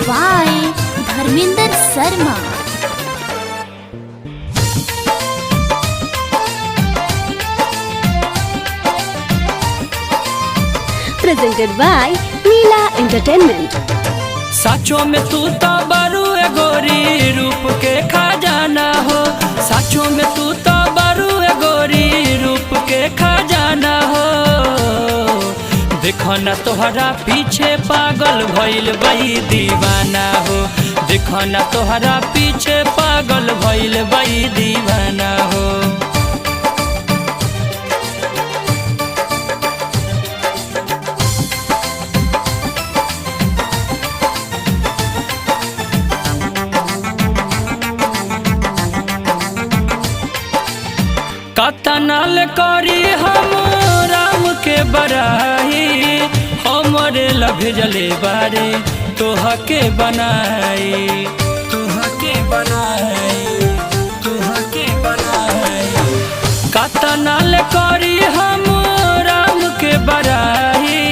by Dharminder Sharma. Presented by Leela Entertainment. साचो में तू तो बरू गोरी रूप के खजाना हो। साचो में तू तो बरू गोरी रूप के खजाना हो। देखो ना तोहरा पीछे पागल भइल बई दीवाना हो। देखो ना तोहरा पीछे पागल भइल बई दीवाना हो। कतनाल करी हम राम के बराही, हमरे लभजले बारे तोह के बनाई। तोह के बनाई, तोह के बनाई। कतनाल करी हम राम के बराही,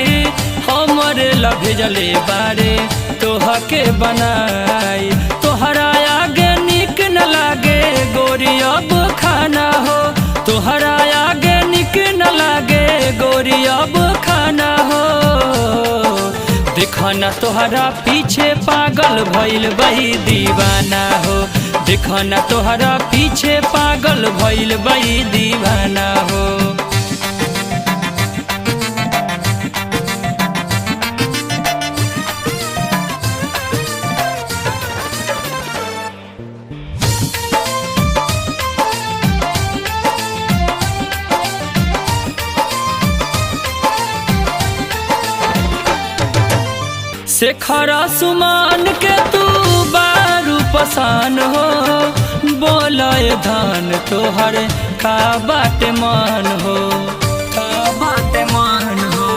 हमरे लभजले बारे तोह के बनाई। तोहरा आगे निक न लागे गोरी अब खाना हो। तोहरा आगे निक न लागे गोरी अब खाना हो। देखो ना तोहरा पीछे पागल भइल बई दीवाना हो। देखो ना तोहरा पीछे पागल भइल बई दीवाना हो। शेखरा सुमान के तू बारू पसान हो। बोलाए धान तोहर का बाटे मान हो। का बाटे मान हो,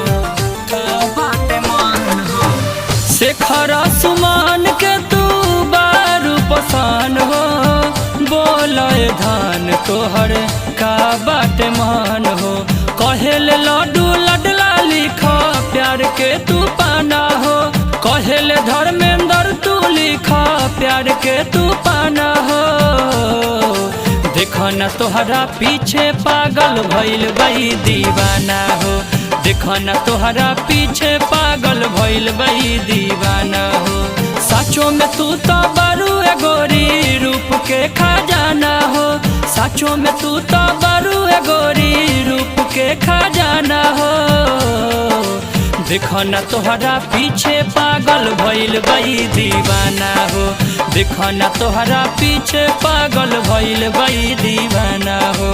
का बाटे मान हो। शेखरा सुमान के तू बारू पसान हो। बोलाए धान तोहर का बाटे मान हो। कहेल लड्डू लडला लिखा प्यार के तू पाना हो। कहेल धर्मेंद्र तू लिखा प्यार के तू पाना हो। देखो ना तोहरा पीछे पागल भइल बई दीवाना हो। देखो ना तोहरा पीछे पागल भइल बई दीवाना हो। साचो में तू तो बरू गोरी रूप के खजाना हो। साचो में तू तो बरू गोरी रूप के खजाना हो। देखो ना तोहरा पीछे पागल भइल बई दीवाना हो। देखो ना तोहरा पीछे पागल भइल बई दीवाना हो।